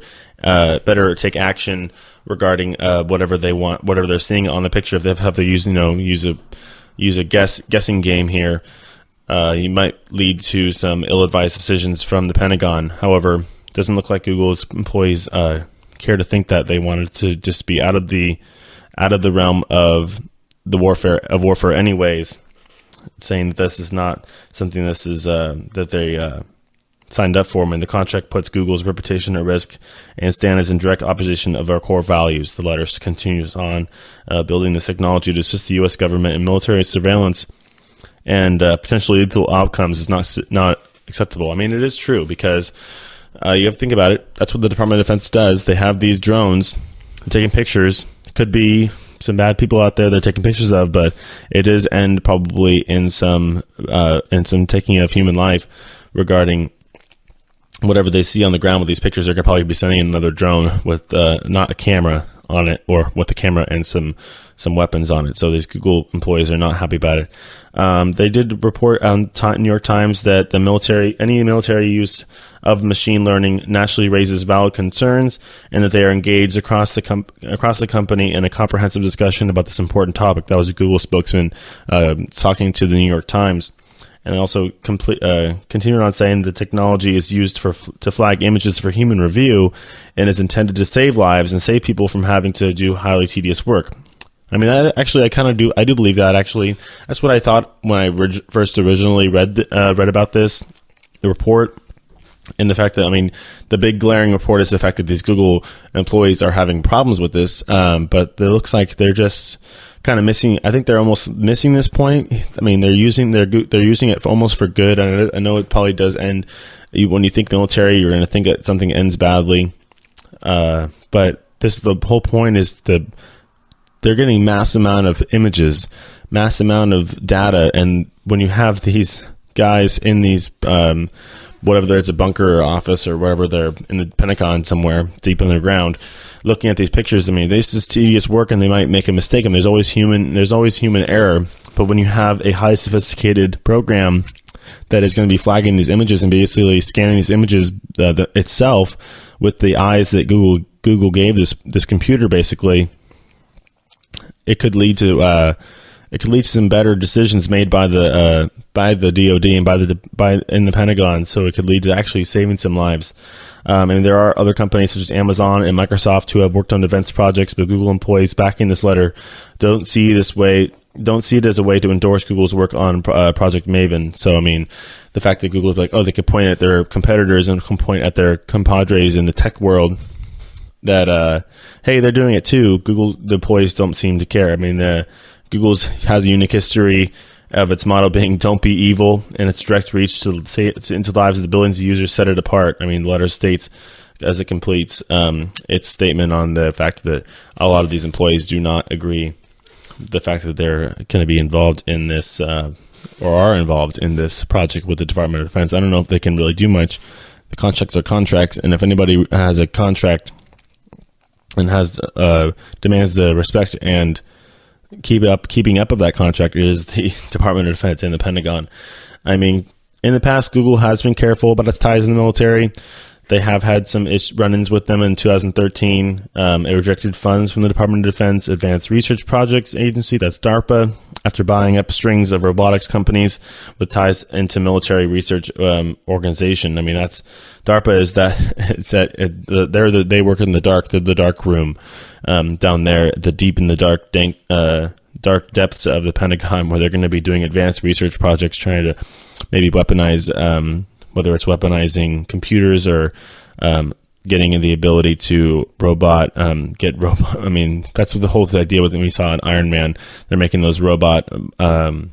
take action regarding whatever they want, whatever they're seeing on the picture. If they have to use a guessing game here, you might lead to some ill-advised decisions from the Pentagon. However, it doesn't look like Google's employees care to think that. They wanted to just be out of the realm of the warfare anyways, saying that this is not something that they signed up for. I mean, the contract puts Google's reputation at risk and stands in direct opposition of our core values. The letter continues on, building this technology to assist the U.S. government in military surveillance and potentially lethal outcomes is not acceptable. I mean, it is true, because you have to think about it. That's what the Department of Defense does. They have these drones taking pictures. Could be some bad people out there they're taking pictures of, but it is end probably in some taking of human life regarding whatever they see on the ground with these pictures. They're going to probably be sending in another drone with not a camera on it, or with the camera and some weapons on it. So these Google employees are not happy about it. They did report on New York Times that any military use of machine learning naturally raises valid concerns, and that they are engaged across the company in a comprehensive discussion about this important topic. That was a Google spokesman talking to the New York Times. And also continued on saying the technology is used to flag images for human review, and is intended to save lives and save people from having to do highly tedious work. I mean, I do believe that. Actually, that's what I thought when I first originally read about the report, and the fact that, I mean, the big glaring report is the fact that these Google employees are having problems with this, but it looks like they're just kind of missing. I think they're almost missing this point. I mean, they're using it almost for good. I know it probably does end. When you think military, you're going to think that something ends badly, but the whole point is they're getting mass amount of images, mass amount of data, and when you have these guys in these whatever, it's a bunker or office or wherever, they're in the Pentagon somewhere deep in the ground, looking at these pictures. I mean, this is tedious work, and they might make a mistake, and there's always human error. But when you have a highly sophisticated program that is going to be flagging these images and basically scanning these images itself with the eyes that Google gave this computer, basically, it could lead to some better decisions made by the DoD and in the Pentagon. So it could lead to actually saving some lives. And there are other companies such as Amazon and Microsoft who have worked on defense projects, but Google employees backing this letter don't see it as a way to endorse Google's work on Project Maven. So, I mean, the fact that Google's like, they could point at their competitors and can point at their compadres in the tech world that, hey, they're doing it too. The employees don't seem to care. I mean, Google has a unique history of its motto being "Don't be evil," and its direct reach into the lives of the billions of users set it apart. I mean, the letter states, as it completes its statement, on the fact that a lot of these employees do not agree the fact that they're going to be involved in this or are involved in this project with the Department of Defense. I don't know if they can really do much. The contracts are contracts, and if anybody has a contract and demands the respect and keeping up of that contract, is the Department of Defense and the Pentagon. I mean, in the past, Google has been careful about its ties in the military. They have had some run-ins with them in 2013. It rejected funds from the Department of Defense Advanced Research Projects Agency, that's DARPA, after buying up strings of robotics companies with ties into military research organization. I mean, that's DARPA is they work in the dark. They're the dark room down there, deep in the dark depths of the Pentagon, where they're going to be doing advanced research projects, trying to maybe weaponize, whether it's weaponizing computers or getting the ability to get robot. I mean, that's what the whole idea with we saw in Iron Man. They're making those the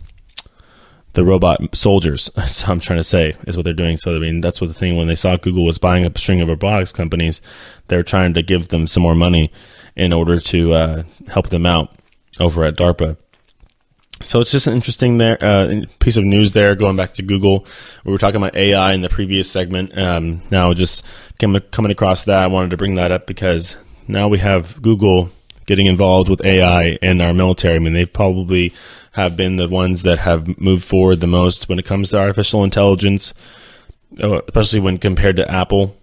robot soldiers. So I'm trying to say is what they're doing. So I mean, that's what the thing, when they saw Google was buying up a string of robotics companies, they're trying to give them some more money in order to help them out over at DARPA. So it's just an interesting piece of news there. Going back to Google, we were talking about AI in the previous segment. Now just coming across that, I wanted to bring that up because now we have Google getting involved with AI in our military. I mean, they probably have been the ones that have moved forward the most when it comes to artificial intelligence, especially when compared to Apple.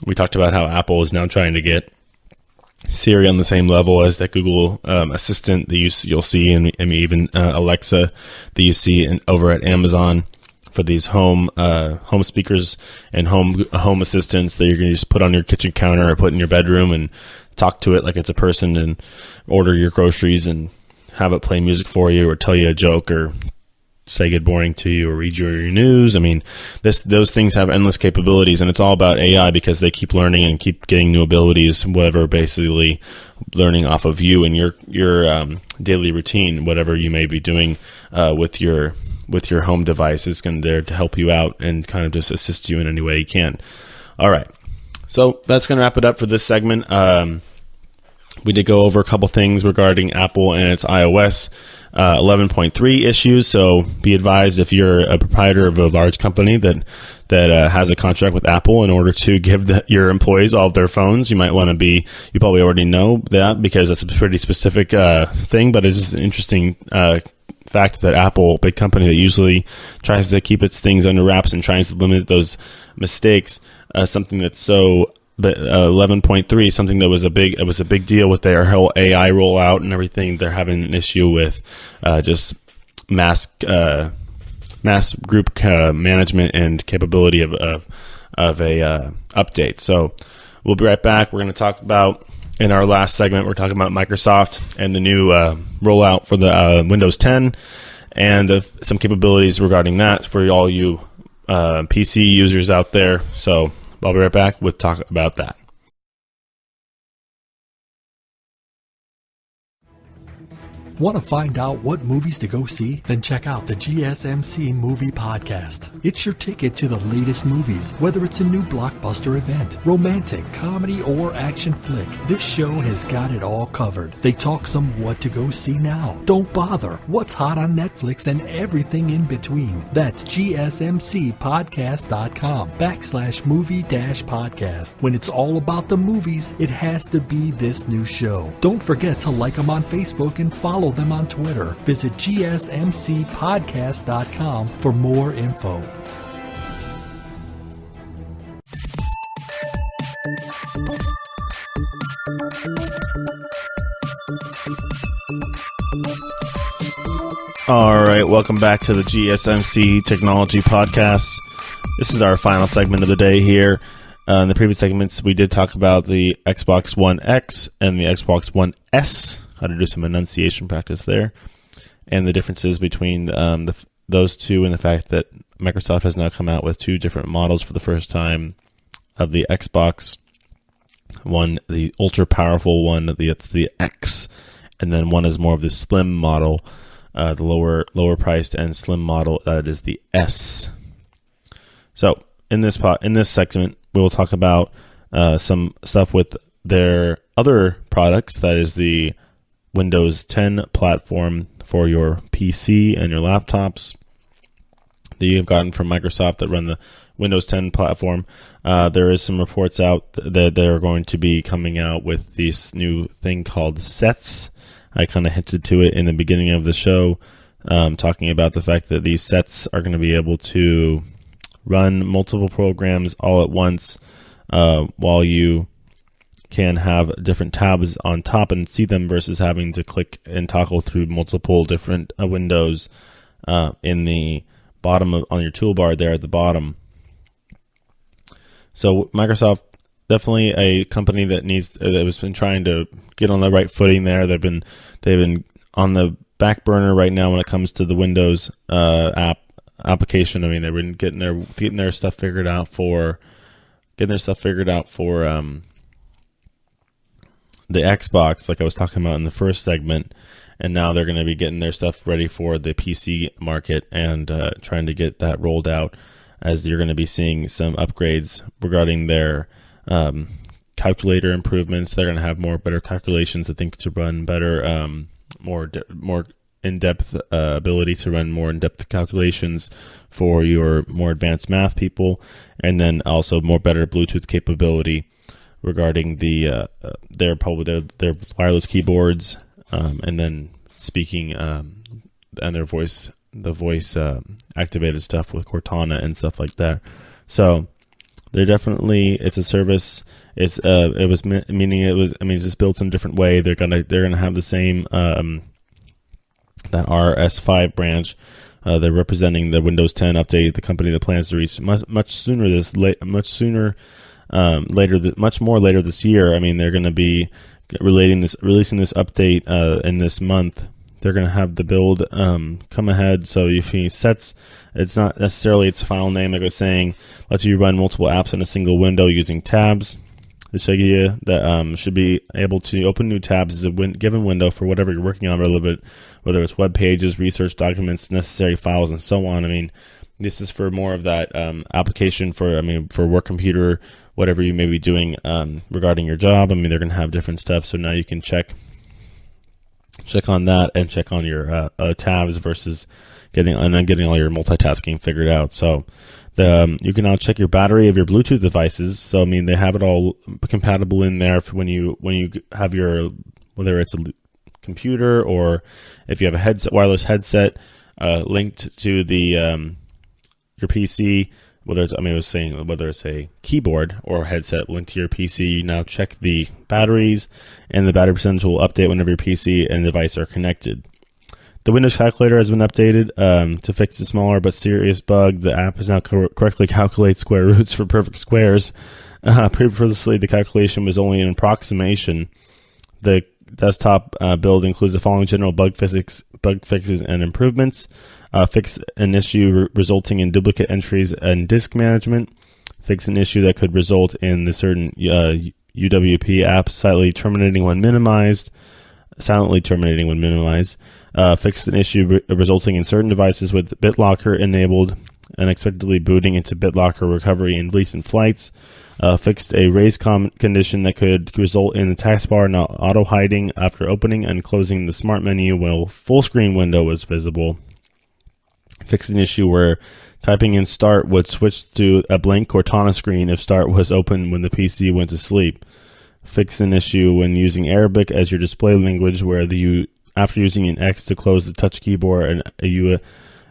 We talked about how Apple is now trying to get SIRI on the same level as that Google Assistant that you'll see, and even Alexa that you see over at Amazon for these home speakers and home assistants that you're going to just put on your kitchen counter or put in your bedroom and talk to it like it's a person and order your groceries and have it play music for you or tell you a joke or say good morning to you or read you your news. I mean, those things have endless capabilities, and it's all about AI because they keep learning and keep getting new abilities, whatever, basically learning off of you and your daily routine, whatever you may be doing with your home device is going to there to help you out and kind of just assist you in any way you can. All right. So that's going to wrap it up for this segment. We did go over a couple things regarding Apple and its iOS 11.3 issues. So be advised if you're a proprietor of a large company that has a contract with Apple in order to give your employees all of their phones, you might want to be, you probably already know that because that's a pretty specific thing, but it's just an interesting fact that Apple, a big company that usually tries to keep its things under wraps and tries to limit those mistakes, something that's so. But 11.3, something that was a big deal with their whole AI rollout and everything. They're having an issue with just mass group management and capability of a update. So we'll be right back. We're going to talk about, in our last segment, we're talking about Microsoft and the new rollout for the Windows 10 and some capabilities regarding that for all you PC users out there. So I'll be right back with talk about that. Want to find out what movies to go see? Then check out the GSMC Movie Podcast. It's your ticket to the latest movies, whether it's a new blockbuster event, romantic, comedy, or action flick. This show has got it all covered. They talk some what to go see now. Don't bother. What's hot on Netflix and everything in between. That's gsmcpodcast.com/movie-podcast. When it's all about the movies, it has to be this new show. Don't forget to like them on Facebook and follow them on Twitter. Visit gsmcpodcast.com for more info. All right, welcome back to the GSMC Technology Podcast. This is our final segment of the day here. In the previous segments, we did talk about the Xbox One X and the Xbox One S, how to do some enunciation practice there, and the differences between those two, and the fact that Microsoft has now come out with two different models for the first time of the Xbox One, the ultra powerful one, it's the X, and then one is more of the slim model, the lower priced and slim model, that is the S. So in this segment, we will talk about some stuff with their other products, that is the Windows 10 platform for your PC and your laptops that you've gotten from Microsoft that run the Windows 10 platform. There is some reports out that they're going to be coming out with this new thing called sets. I kind of hinted to it in the beginning of the show, talking about the fact that these sets are going to be able to run multiple programs all at once, while you can have different tabs on top and see them versus having to click and toggle through multiple different windows in the bottom on your toolbar there at the bottom. So Microsoft, definitely a company that has been trying to get on the right footing there. They've been on the back burner right now when it comes to the Windows application. I mean, they've been getting their stuff figured out for the Xbox, like I was talking about in the first segment, and now they're going to be getting their stuff ready for the PC market and trying to get that rolled out, as you're going to be seeing some upgrades regarding their calculator improvements. They're going to have better calculations, I think, to run better, more in-depth ability to run more in-depth calculations for your more advanced math people, and then also better Bluetooth capability regarding their wireless keyboards, and then speaking and their voice activated stuff with Cortana and stuff like that. So they're definitely, it's a service. It's just built in a different way. They're gonna have the same that RS5 branch. They're representing the Windows 10 update. The company that plans to reach much more later this year. I mean, they're going to be releasing this update in this month. They're going to have the build come ahead. So if he sets, it's not necessarily its final name, like I was saying, lets you run multiple apps in a single window using tabs. This idea that should be able to open new tabs as a given window for whatever you're working on, whether it's web pages, research documents, necessary files, and so on. I mean, this is for more of that application for work computer, whatever you may be doing regarding your job. I mean, they're going to have different stuff. So now you can check on that and check on your tabs versus getting all your multitasking figured out. So you can now check your battery of your Bluetooth devices. So I mean, they have it all compatible in there for when you have your, whether it's a computer or if you have a wireless headset linked to the your PC. Whether it's a keyboard or a headset linked to your PC, you now check the batteries, and the battery percentage will update whenever your PC and device are connected. The Windows calculator has been updated to fix a smaller but serious bug. The app is now correctly calculates square roots for perfect squares. Previously, the calculation was only an approximation. The desktop build includes the following general bug fixes and improvements. Fix an issue resulting in duplicate entries and disk management. Fix an issue that could result in the certain UWP app silently terminating when minimized. Fix an issue resulting in certain devices with BitLocker enabled unexpectedly booting into BitLocker recovery in recent flights. Fixed a race condition that could result in the taskbar not auto-hiding after opening and closing the smart menu while full screen window was visible. Fixed an issue where typing in start would switch to a blank Cortana screen if start was open when the PC went to sleep. Fixed an issue when using Arabic as your display language where after using an X to close the touch keyboard and a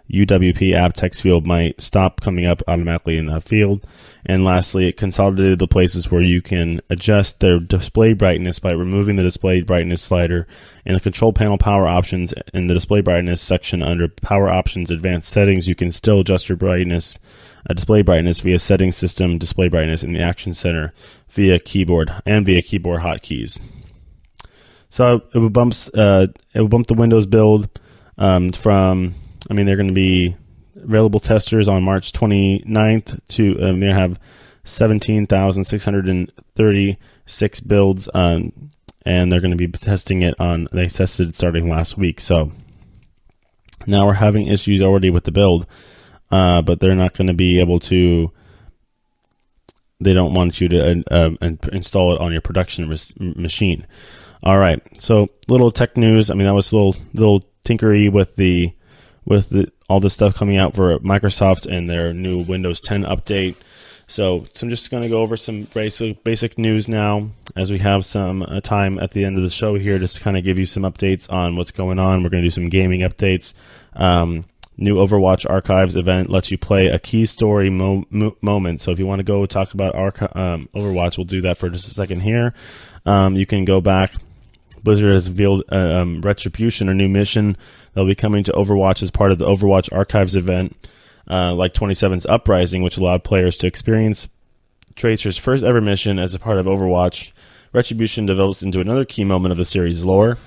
UWP app text field might stop coming up automatically in that field. And lastly, it consolidated the places where you can adjust their display brightness by removing the display brightness slider in the control panel power options. In the display brightness section under power options advanced settings, you can still adjust your brightness, display brightness via settings system display brightness in the action center via keyboard hotkeys. So it will bump the Windows build from. I mean, they're going to be available testers on March 29th to they're going to have 17,636 builds, and they're going to be testing it they tested it starting last week. So now we're having issues already with the build, but they're not going to be able to. They don't want you to install it on your production machine. All right, so little tech news. I mean, that was a little tinkery with all this stuff coming out for Microsoft and their new Windows 10 update. So I'm just going to go over some basic news now, as we have some time at the end of the show here, just to kind of give you some updates on what's going on. We're going to do some gaming updates. New Overwatch Archives event lets you play a key story moment. So if you want to go talk about Overwatch, we'll do that for just a second here. You can go back. Blizzard has revealed Retribution, a new mission that'll be coming to Overwatch as part of the Overwatch Archives event, like 27's Uprising, which allowed players to experience Tracer's first ever mission as a part of Overwatch. Retribution develops into another key moment of the series' lore.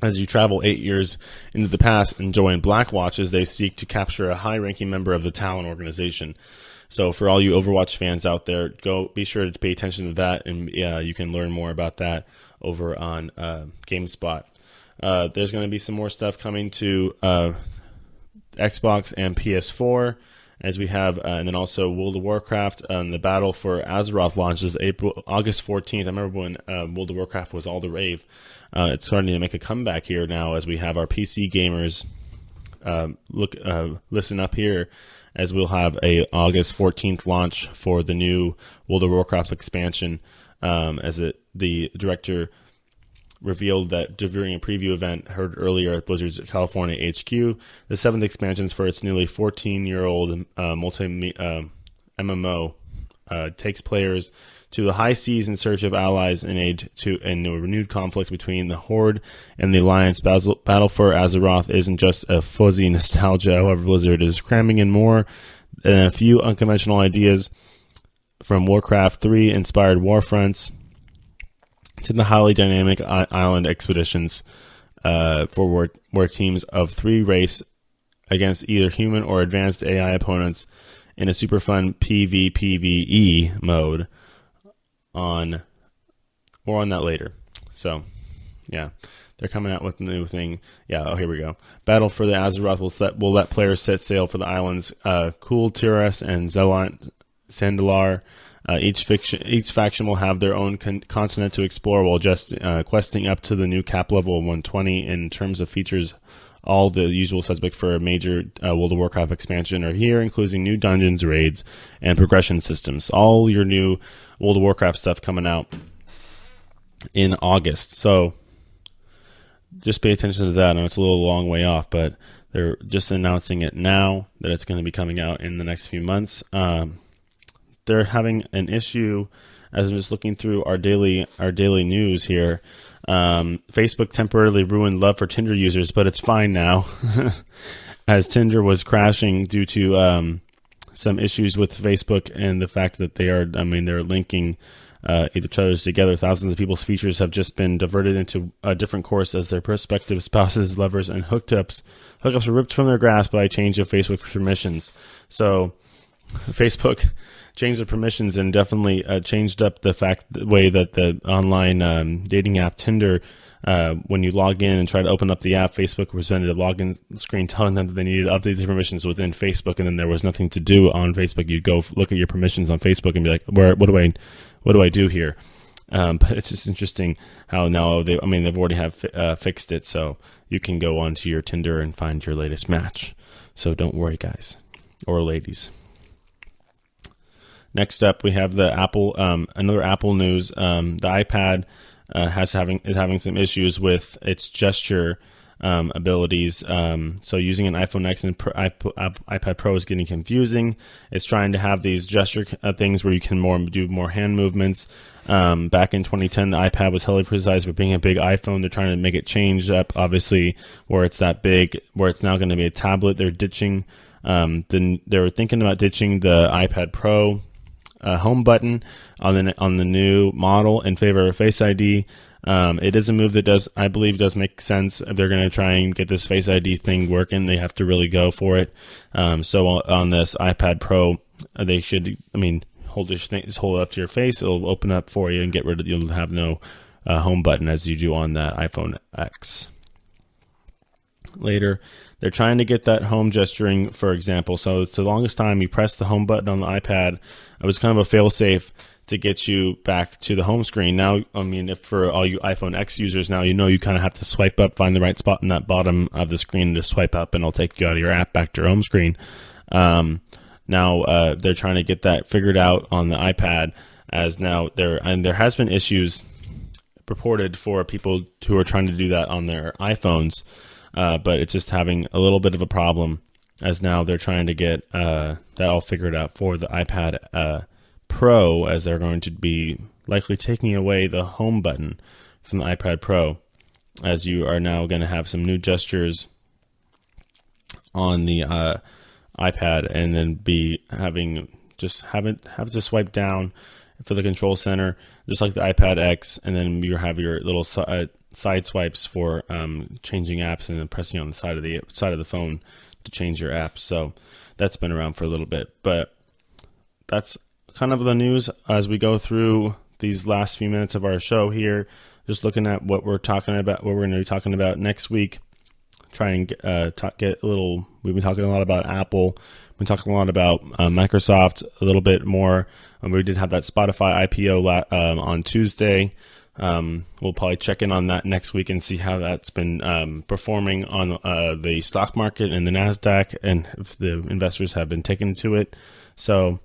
As you travel 8 years into the past and join Black Watches, they seek to capture a high-ranking member of the Talon organization. So for all you Overwatch fans out there, be sure to pay attention to that, and you can learn more about that over on GameSpot. There's going to be some more stuff coming to Xbox and PS4, as we have, and then also World of Warcraft. The Battle for Azeroth launches August 14th. I remember when World of Warcraft was all the rave. It's starting to make a comeback here now, as we have our PC gamers listen up here as we'll have a August 14th launch for the new World of Warcraft expansion, the director revealed that during a preview event heard earlier at Blizzard's California HQ, the 7th expansion for its nearly 14-year-old MMO takes players to the high seas in search of allies in a renewed conflict between the Horde and the Alliance. Battle for Azeroth isn't just a fuzzy nostalgia. However, Blizzard is cramming in more than a few unconventional ideas, from Warcraft 3 inspired warfronts to the highly dynamic island expeditions where teams of 3 race against either human or advanced AI opponents in a super fun PvPvE mode. More on that later. So, yeah, they're coming out with a new thing. Yeah, here we go. Battle for the Azeroth will let players set sail for the islands Kul Tiras and Zandalar. Each faction will have their own continent to explore, while just questing up to the new cap level of 120. In terms of features, all the usual suspects for a major World of Warcraft expansion are here, including new dungeons, raids, and progression systems. All your new World of Warcraft stuff coming out in August. So just pay attention to that. I know it's a little long way off, but they're just announcing it now that it's going to be coming out in the next few months. They're having an issue, as I'm just looking through our daily news here. Facebook temporarily ruined love for Tinder users, but it's fine now, as Tinder was crashing due to some issues with Facebook and the fact that they're linking each other's together. Thousands of people's features have just been diverted into a different course as their prospective spouses, lovers, and hookups were ripped from their grasp by a change of Facebook permissions. So Facebook changed the permissions and definitely changed up the way that the online dating app Tinder, when you log in and try to open up the app, Facebook presented a login screen telling them that they needed to update the permissions within Facebook, and then there was nothing to do on Facebook. You'd go look at your permissions on Facebook and be like, what do I do here? But it's just interesting how now they've already fixed it, so you can go onto your Tinder and find your latest match. So don't worry, guys or ladies. Next up, we have the Apple, another Apple news. The iPad is having some issues with its gesture abilities. So using an iPhone X and iPad Pro is getting confusing. It's trying to have these gesture things where you can do more hand movements. Back in 2010, the iPad was heavily criticized for being a big iPhone. They're trying to make it change up, obviously, where it's that big, where it's now going to be a tablet. They're ditching. They were thinking about ditching the iPad Pro home button on the new model in favor of Face ID. It is a move that I believe does make sense. If they're going to try and get this Face ID thing working, they have to really go for it. So on this iPad Pro, they should, hold it up to your face. It'll open up for you and you'll have no home button as you do on that iPhone X. Later, they're trying to get that home gesturing, for example. So it's the longest time you press the home button on the iPad. It was kind of a fail-safe to get you back to the home screen. Now, if for all you iPhone X users now, you kind of have to swipe up, find the right spot in that bottom of the screen to swipe up, and it'll take you out of your app back to your home screen. Now they're trying to get that figured out on the iPad, as now there has been issues purported for people who are trying to do that on their iPhones. But it's just having a little bit of a problem, as now they're trying to get that all figured out for the iPad Pro, as they're going to be likely taking away the home button from the iPad Pro, as you are now going to have some new gestures on the iPad, and then be have to swipe down for the control center, just like the iPad X, and then you have your little side swipes for changing apps, and then pressing on the side of the phone to change your apps. So that's been around for a little bit, but that's kind of the news as we go through these last few minutes of our show here. Just looking at what we're talking about, what we're going to be talking about next week. Try and get a little. We've been talking a lot about Apple. We've been talking a lot about Microsoft a little bit more. We did have that Spotify IPO on Tuesday. We'll probably check in on that next week and see how that's been performing on the stock market and the NASDAQ, and if the investors have been taken to it. So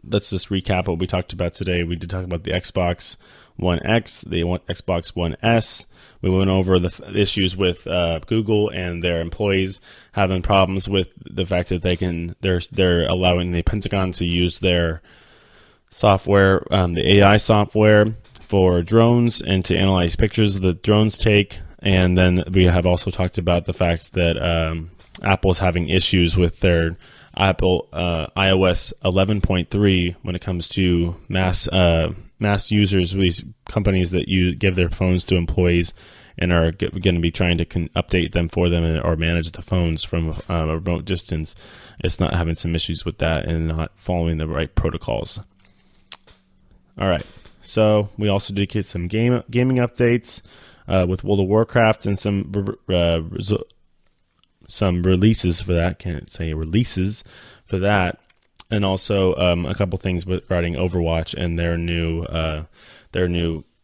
let's just recap what we talked about today. We did talk about the Xbox One X, the Xbox One S. We went over the issues with Google and their employees having problems with the fact that they're allowing the Pentagon to use their software, the AI software for drones, and to analyze pictures the drones take. And then we have also talked about the fact that Apple's having issues with their iOS 11.3 when it comes to mass users, these companies that give their phones to employees and are going to be trying to update them for them or manage the phones from a remote distance. It's not having some issues with that and not following the right protocols. All right. So we also did get some gaming updates with World of Warcraft and some releases for that. Can't say releases for that, and also a couple things regarding Overwatch and their new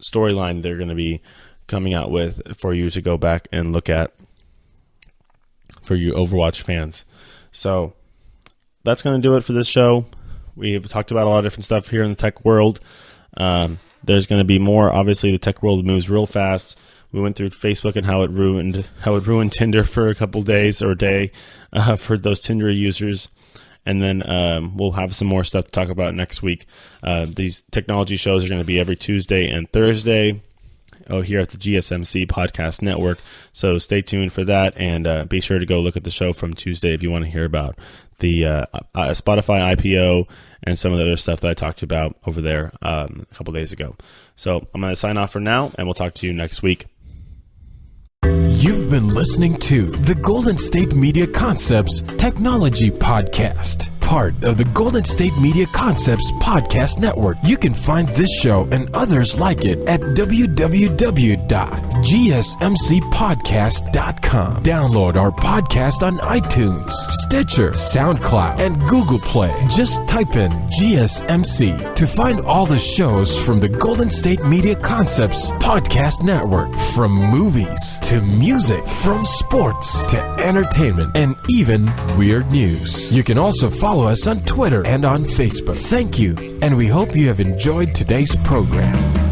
storyline they're going to be coming out with for you to go back and look at for you Overwatch fans. So that's going to do it for this show. We've talked about a lot of different stuff here in the tech world. There's going to be more. Obviously, the tech world moves real fast. We went through Facebook and how it ruined Tinder for a couple days or a day for those Tinder users. And then we'll have some more stuff to talk about next week. These technology shows are going to be every Tuesday and Thursday here at the GSMC Podcast Network. So stay tuned for that, and be sure to go look at the show from Tuesday if you want to hear about the Spotify IPO and some of the other stuff that I talked about over there a couple days ago. So I'm going to sign off for now, and we'll talk to you next week. You've been listening to the Golden State Media Concepts Technology Podcast, part of the Golden State Media Concepts Podcast Network. You can find this show and others like it at www.gsmcpodcast.com. Download our podcast on iTunes, Stitcher, SoundCloud, and Google Play. Just type in GSMC to find all the shows from the Golden State Media Concepts Podcast Network, from movies to music, from sports to entertainment, and even weird news. You can also follow us on Twitter and on Facebook. Thank you, and we hope you have enjoyed today's program.